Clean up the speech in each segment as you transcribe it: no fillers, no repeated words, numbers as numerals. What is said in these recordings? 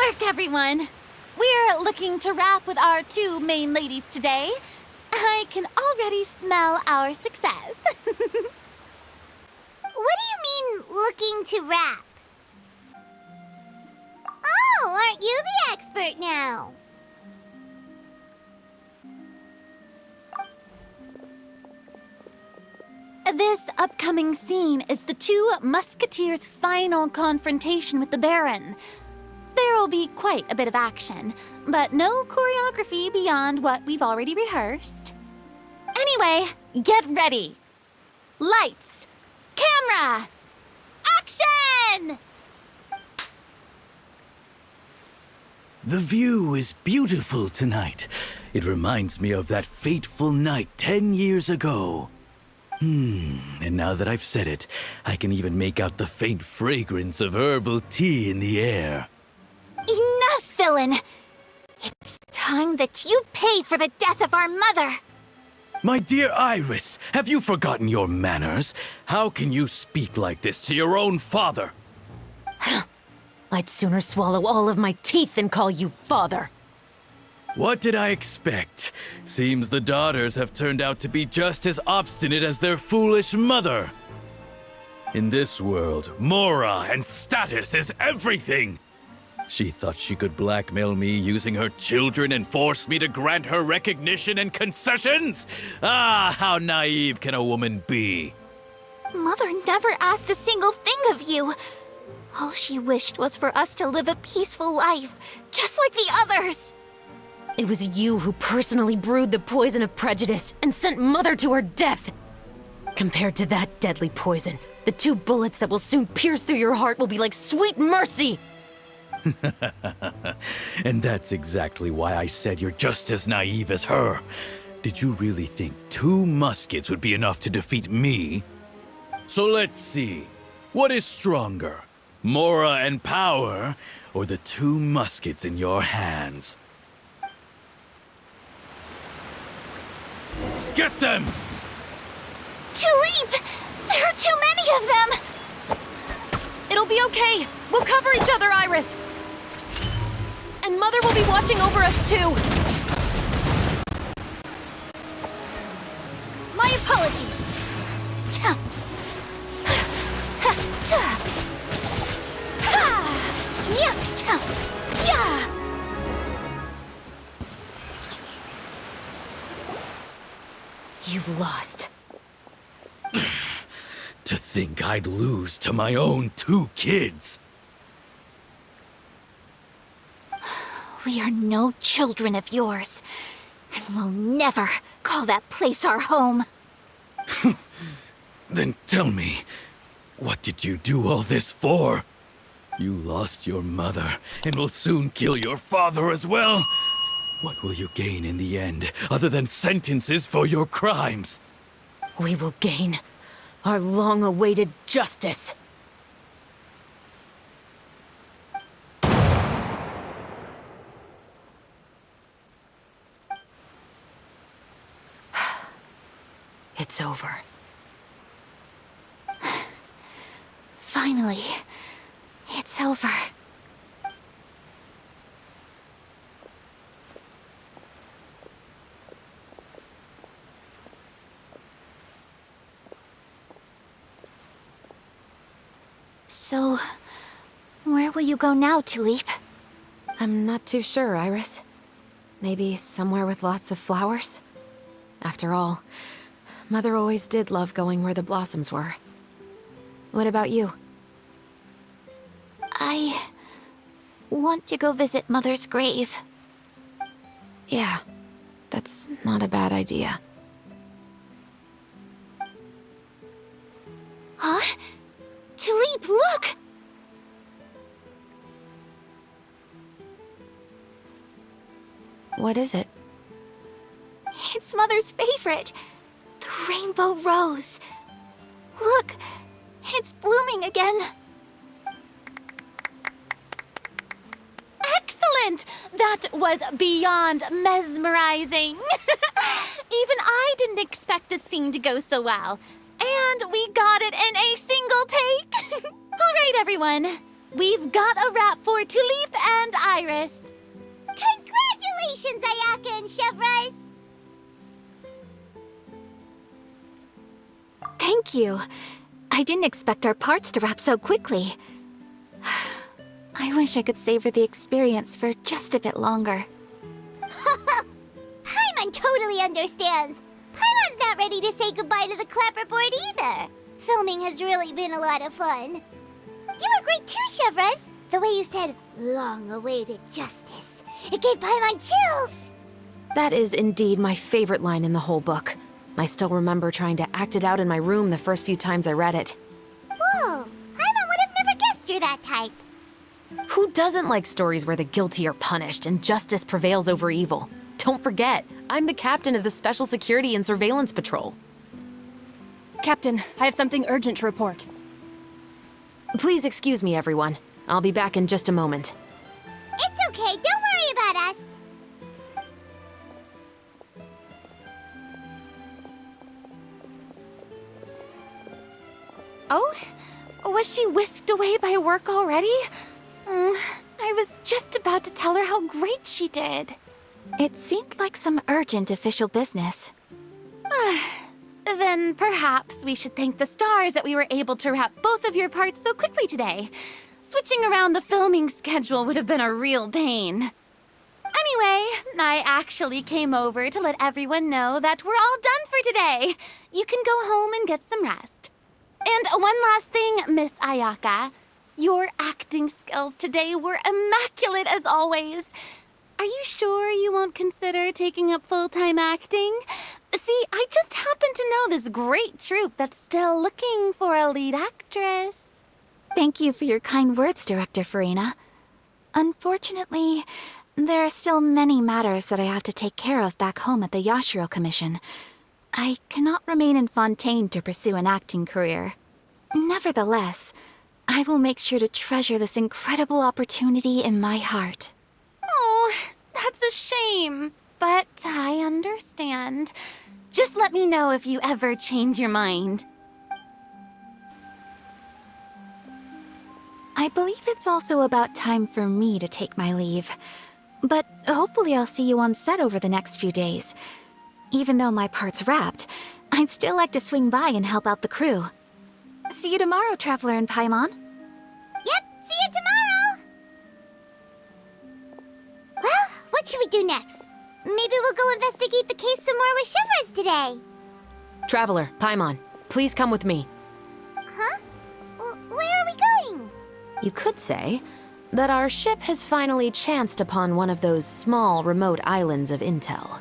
work, everyone! We're looking to wrap with our two main ladies today. I can already smell our success. What do you mean, looking to wrap? Oh, aren't you the expert now? This upcoming scene is the two Musketeers' final confrontation with the Baron. There will be quite a bit of action, but no choreography beyond what we've already rehearsed. Anyway, get ready. Lights, camera, action! The view is beautiful tonight. It reminds me of that fateful night 10 years ago. And now that I've said it, I can even make out the faint fragrance of herbal tea in the air. Enough, villain! It's time that you pay for the death of our mother! My dear Iris, have you forgotten your manners? How can you speak like this to your own father? I'd sooner swallow all of my teeth than call you father. What did I expect? Seems the daughters have turned out to be just as obstinate as their foolish mother. In this world, Mora and status is everything. She thought she could blackmail me using her children and force me to grant her recognition and concessions? Ah, how naive can a woman be? Mother never asked a single thing of you. All she wished was for us to live a peaceful life, just like the others. It was you who personally brewed the poison of prejudice and sent Mother to her death. Compared to that deadly poison, the two bullets that will soon pierce through your heart will be like sweet mercy. And that's exactly why I said you're just as naive as her. Did you really think 2 muskets would be enough to defeat me? So let's see. What is stronger? Mora and power, or the 2 muskets in your hands? Get them! Tulip! There are too many of them! It'll be okay. We'll cover each other, Iris. And Mother will be watching over us, too. My apologies. Ta. Ha, ta. Ha. Ya, ta. Ya. You've lost. To think I'd lose to my own 2 kids. We are no children of yours, and we'll never call that place our home. Then tell me, what did you do all this for? You lost your mother, and will soon kill your father as well. What will you gain in the end, other than sentences for your crimes? We will gain our long-awaited justice. It's over. Finally, it's over. So, where will you go now, Tulip? I'm not too sure, Iris. Maybe somewhere with lots of flowers? After all, Mother always did love going where the blossoms were. What about you? I want to go visit Mother's grave. Yeah, that's not a bad idea. Huh? Tulip, look! What is it? It's Mother's favorite. The rainbow rose. Look, it's blooming again. Excellent! That was beyond mesmerizing. Even I didn't expect this scene to go so well. And we got it in a single take. All right, everyone. we've got a wrap for Tulip and Iris. Congratulations, Ayaka and Chevres! Thank you. I didn't expect our parts to wrap so quickly. I wish I could savor the experience for just a bit longer. Paimon totally understands. Paimon's not ready to say goodbye to the clapperboard either. Filming has really been a lot of fun. You were great too, Chevres. The way you said, long-awaited justice. It gave Paimon chills. That is indeed my favorite line in the whole book. I still remember trying to act it out in my room the first few times I read it. Whoa, Paimon would have never guessed you're that type. Who doesn't like stories where the guilty are punished and justice prevails over evil? Don't forget, I'm the captain of the Special Security and Surveillance Patrol. Captain, I have something urgent to report. Please excuse me, everyone. I'll be back in just a moment. It's okay, don't worry about us. Oh? Was she whisked away by work already? I was just about to tell her how great she did. It seemed like some urgent official business. Then perhaps we should thank the stars that we were able to wrap both of your parts so quickly today. Switching around the filming schedule would have been a real pain. Anyway, I actually came over to let everyone know that we're all done for today. You can go home and get some rest. And one last thing, Miss Ayaka. Your acting skills today were immaculate as always. Are you sure you won't consider taking up full-time acting? See, I just happen to know this great troupe that's still looking for a lead actress. Thank you for your kind words, Director Farina. Unfortunately, there are still many matters that I have to take care of back home at the Yashiro Commission. I cannot remain in Fontaine to pursue an acting career. Nevertheless, I will make sure to treasure this incredible opportunity in my heart. Oh, that's a shame. But I understand. Just let me know if you ever change your mind. I believe it's also about time for me to take my leave. But hopefully I'll see you on set over the next few days. Even though my part's wrapped, I'd still like to swing by and help out the crew. See you tomorrow, Traveler and Paimon. Yep, see you tomorrow! Well, what should we do next? Maybe we'll go investigate the case some more with Chevres today. Traveler, Paimon, please come with me. Huh? Where are we going? You could say that our ship has finally chanced upon one of those small, remote islands of intel.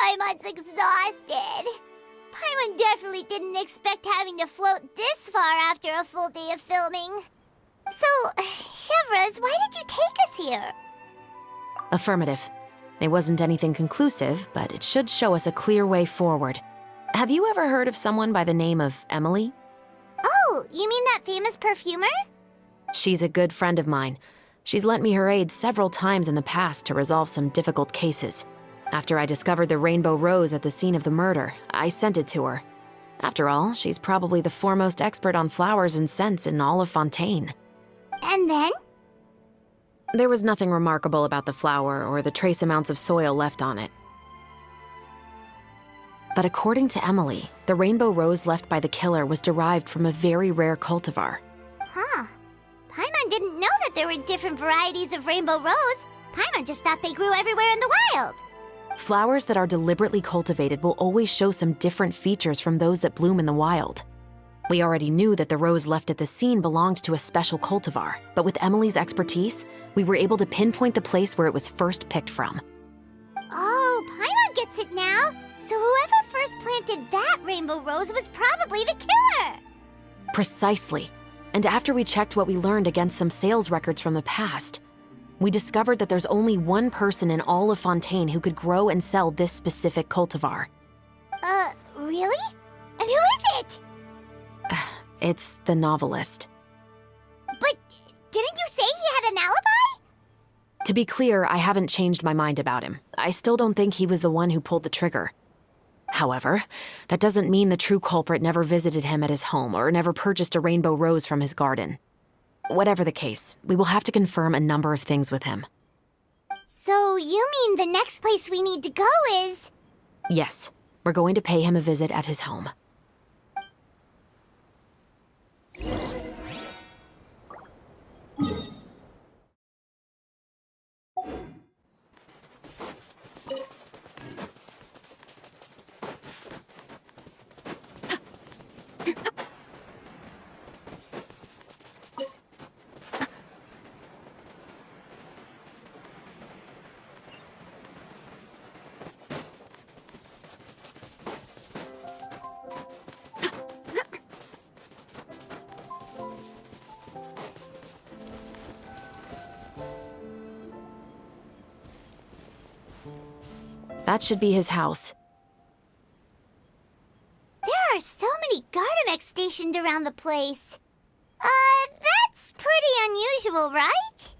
Paimon's exhausted. Paimon definitely didn't expect having to float this far after a full day of filming. So, Chevres, why did you take us here? Affirmative. It wasn't anything conclusive, but it should show us a clear way forward. Have you ever heard of someone by the name of Emily? Oh, you mean that famous perfumer? She's a good friend of mine. She's lent me her aid several times in the past to resolve some difficult cases. After I discovered the rainbow rose at the scene of the murder, I sent it to her. After all, she's probably the foremost expert on flowers and scents in all of Fontaine. And then? There was nothing remarkable about the flower or the trace amounts of soil left on it. But according to Emily, the rainbow rose left by the killer was derived from a very rare cultivar. Huh. Paimon didn't know that there were different varieties of rainbow rose. Paimon just thought they grew everywhere in the wild. Flowers that are deliberately cultivated will always show some different features from those that bloom in the wild. We already knew that the rose left at the scene belonged to a special cultivar, but with Emily's expertise, we were able to pinpoint the place where it was first picked from. Oh, Paimon gets it now. So whoever first planted that rainbow rose was probably the killer. Precisely. And after we checked what we learned against some sales records from the past, we discovered that there's only one person in all of Fontaine who could grow and sell this specific cultivar. Really? And who is it? It's the novelist. But didn't you say he had an alibi? To be clear, I haven't changed my mind about him. I still don't think he was the one who pulled the trigger. However, that doesn't mean the true culprit never visited him at his home or never purchased a rainbow rose from his garden. Whatever the case, we will have to confirm a number of things with him. So you mean the next place we need to go is... Yes, we're going to pay him a visit at his home. That should be his house. There are so many Gardamex stationed around the place. That's pretty unusual, right?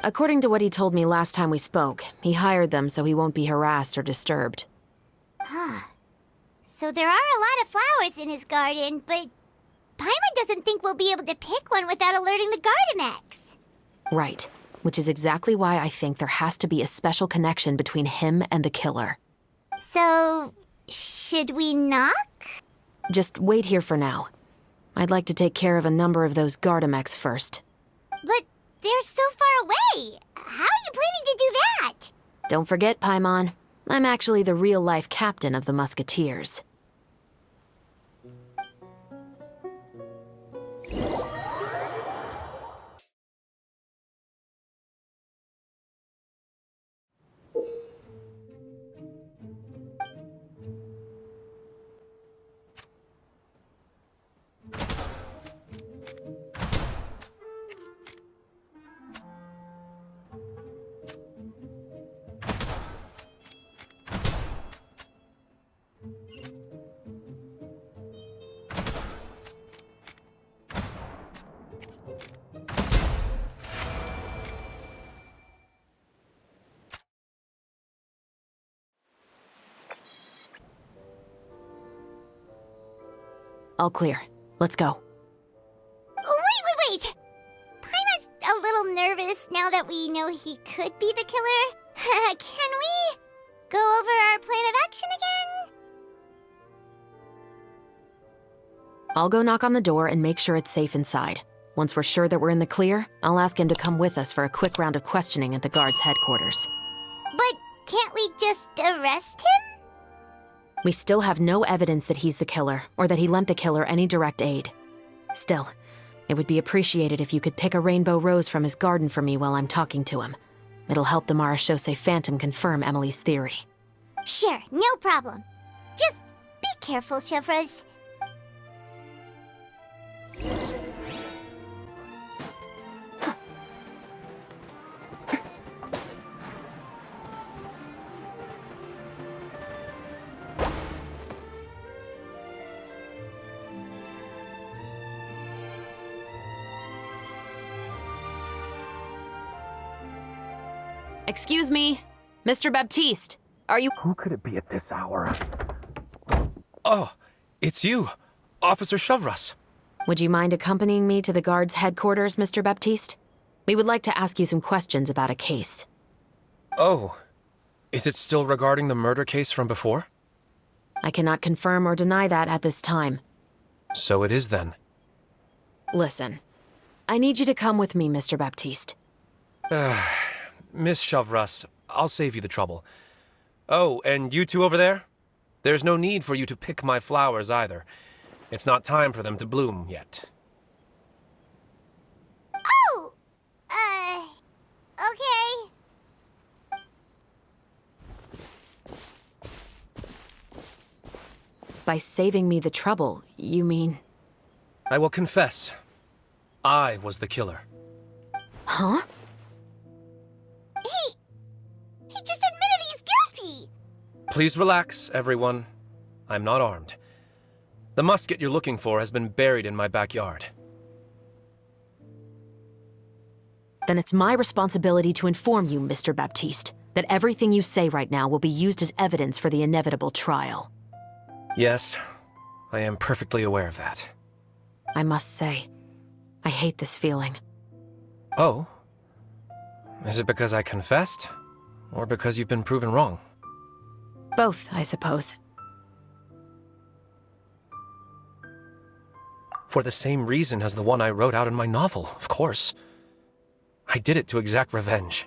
According to what he told me last time we spoke, he hired them so he won't be harassed or disturbed. Huh. So there are a lot of flowers in his garden, but Paimon doesn't think we'll be able to pick one without alerting the Gardamex. Right. Which is exactly why I think there has to be a special connection between him and the killer. So, should we knock? Just wait here for now. I'd like to take care of a number of those Gardamex first. But they're so far away. How are you planning to do that? Don't forget, Paimon, I'm actually the real-life captain of the Musketeers. All clear. Let's go. Wait! Paimon's a little nervous now that we know he could be the killer. Can we go over our plan of action again? I'll go knock on the door and make sure it's safe inside. Once we're sure that we're in the clear, I'll ask him to come with us for a quick round of questioning at the guard's headquarters. But can't we just arrest him? We still have no evidence that he's the killer, or that he lent the killer any direct aid. Still, it would be appreciated if you could pick a rainbow rose from his garden for me while I'm talking to him. It'll help the Marachose Phantom confirm Emily's theory. Sure, no problem. Just be careful, Chevreuse. Excuse me, Mr. Baptiste, are you— Who could it be at this hour? Oh, it's you, Officer Chevreuse. Would you mind accompanying me to the guard's headquarters, Mr. Baptiste? We would like to ask you some questions about a case. Oh, is it still regarding the murder case from before? I cannot confirm or deny that at this time. So it is then. Listen, I need you to come with me, Mr. Baptiste. Miss Chevreuse, I'll save you the trouble. Oh, and you two over there? There's no need for you to pick my flowers either. It's not time for them to bloom yet. Oh! Okay. By saving me the trouble, you mean— I will confess. I was the killer. Huh? He just admitted he's guilty! Please relax, everyone. I'm not armed. The musket you're looking for has been buried in my backyard. Then it's my responsibility to inform you, Mr. Baptiste, that everything you say right now will be used as evidence for the inevitable trial. Yes, I am perfectly aware of that. I must say, I hate this feeling. Oh? Is it because I confessed? Or because you've been proven wrong? Both, I suppose. For the same reason as the one I wrote out in my novel, of course. I did it to exact revenge.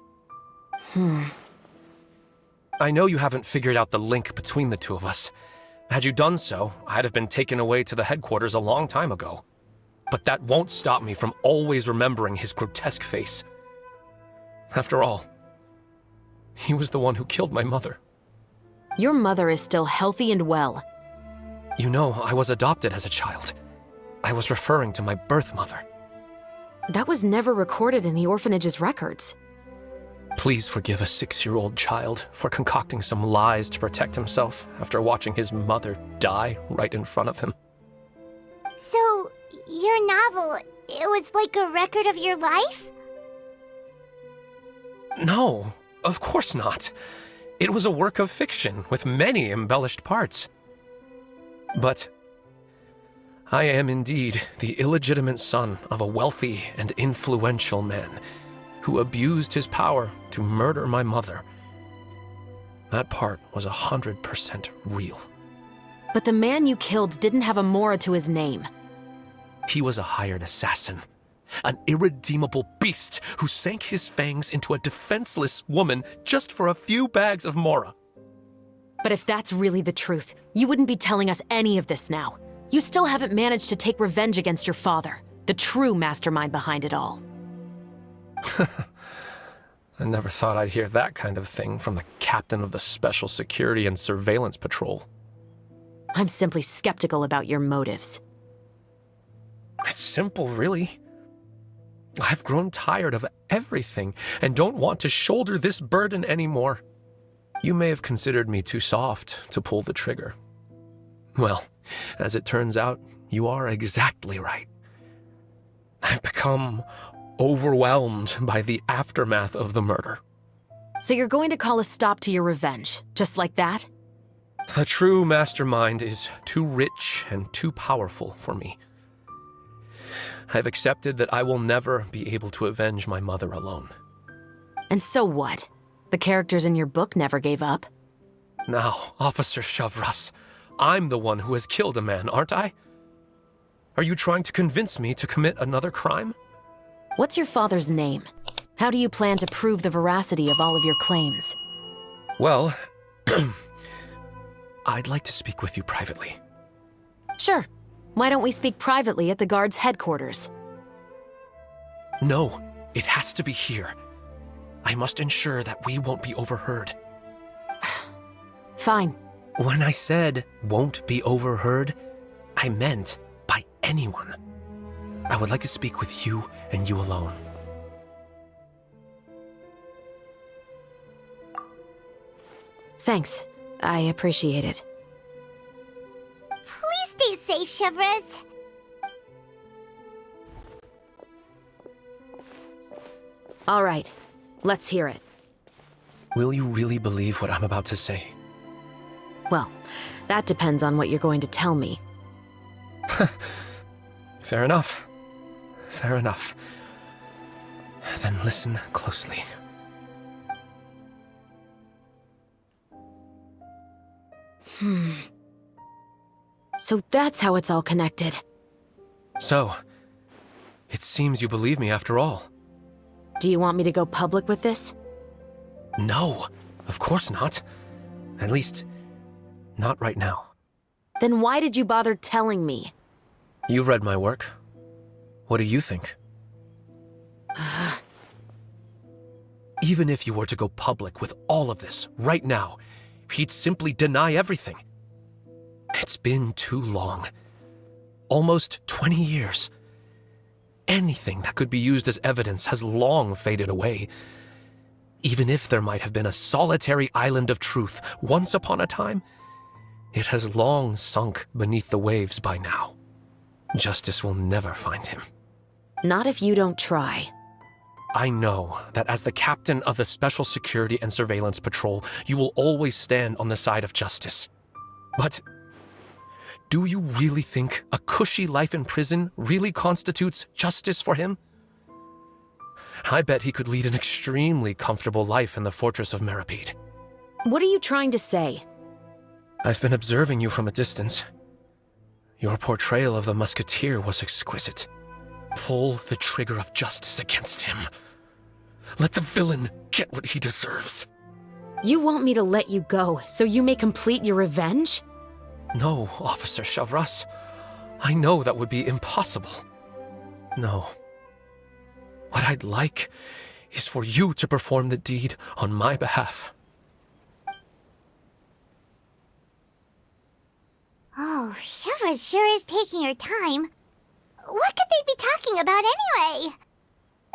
I know you haven't figured out the link between the two of us. Had you done so, I'd have been taken away to the headquarters a long time ago. But that won't stop me from always remembering his grotesque face. After all, he was the one who killed my mother. Your mother is still healthy and well. You know, I was adopted as a child. I was referring to my birth mother. That was never recorded in the orphanage's records. Please forgive a 6-year-old child for concocting some lies to protect himself after watching his mother die right in front of him. So, your novel, it was like a record of your life? No, of course not. It was a work of fiction with many embellished parts. But I am indeed the illegitimate son of a wealthy and influential man who abused his power to murder my mother. That part was 100% real. But the man you killed didn't have a Mora to his name. He was a hired assassin, an irredeemable beast who sank his fangs into a defenseless woman just for a few bags of Mora. But if that's really the truth, you wouldn't be telling us any of this now. You still haven't managed to take revenge against your father, the true mastermind behind it all. I never thought I'd hear that kind of thing from the captain of the Special Security and Surveillance Patrol. I'm simply skeptical about your motives. It's simple, really. I've grown tired of everything and don't want to shoulder this burden anymore. You may have considered me too soft to pull the trigger. Well, as it turns out, you are exactly right. I've become overwhelmed by the aftermath of the murder. So you're going to call a stop to your revenge, just like that? The true mastermind is too rich and too powerful for me. I've accepted that I will never be able to avenge my mother alone. And so what? The characters in your book never gave up. Now, Officer Chavras, I'm the one who has killed a man, aren't I? Are you trying to convince me to commit another crime? What's your father's name? How do you plan to prove the veracity of all of your claims? Well, I'd like to speak with you privately. Sure. Why don't we speak privately at the guard's headquarters? No, it has to be here. I must ensure that we won't be overheard. Fine. When I said won't be overheard, I meant by anyone. I would like to speak with you and you alone. Thanks. I appreciate it. Please stay safe, Chevres. All right. Let's hear it. Will you really believe what I'm about to say? Well, that depends on what you're going to tell me. Fair enough. Fair enough. Then listen closely. So that's how it's all connected. So, it seems you believe me after all. Do you want me to go public with this? No, of course not. At least, not right now. Then why did you bother telling me? You've read my work. What do you think? Even if you were to go public with all of this right now, he'd simply deny everything. It's been too long. Almost 20 years. Anything that could be used as evidence has long faded away. Even if there might have been a solitary island of truth once upon a time, it has long sunk beneath the waves by now. Justice will never find him. Not if you don't try. I know that as the captain of the Special Security and Surveillance Patrol, you will always stand on the side of justice. But do you really think a cushy life in prison really constitutes justice for him? I bet he could lead an extremely comfortable life in the fortress of Meripede. What are you trying to say? I've been observing you from a distance. Your portrayal of the Musketeer was exquisite. Pull the trigger of justice against him. Let the villain get what he deserves. You want me to let you go so you may complete your revenge? No, Officer Chavras. I know that would be impossible. No. What I'd like is for you to perform the deed on my behalf. Oh, Shiva sure is taking her time. What could they be talking about anyway?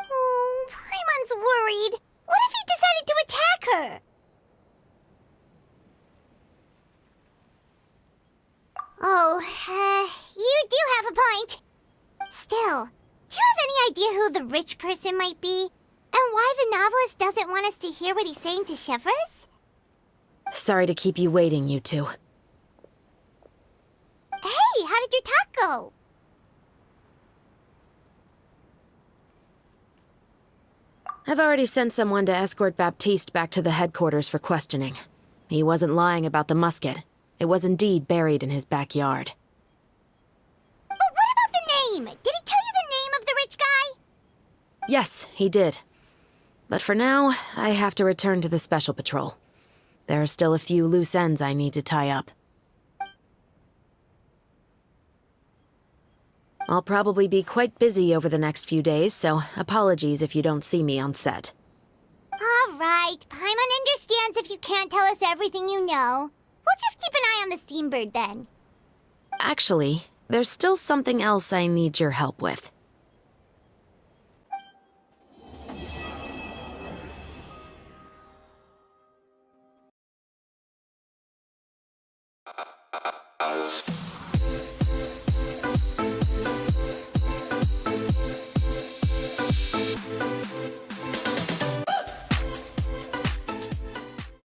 Oh, Paimon's worried. What if he decided to attack her? Oh, you do have a point. Still, do you have any idea who the rich person might be? And why the novelist doesn't want us to hear what he's saying to Chevres? Sorry to keep you waiting, you two. Hey, how did your talk go? I've already sent someone to escort Baptiste back to the headquarters for questioning. He wasn't lying about the musket. It was indeed buried in his backyard. But what about the name? Did he tell you the name of the rich guy? Yes, he did. But for now, I have to return to the Special Patrol. There are still a few loose ends I need to tie up. I'll probably be quite busy over the next few days, so apologies if you don't see me on set. All right, Paimon understands if you can't tell us everything you know. We'll just keep an eye on the Steambird then. Actually, there's still something else I need your help with.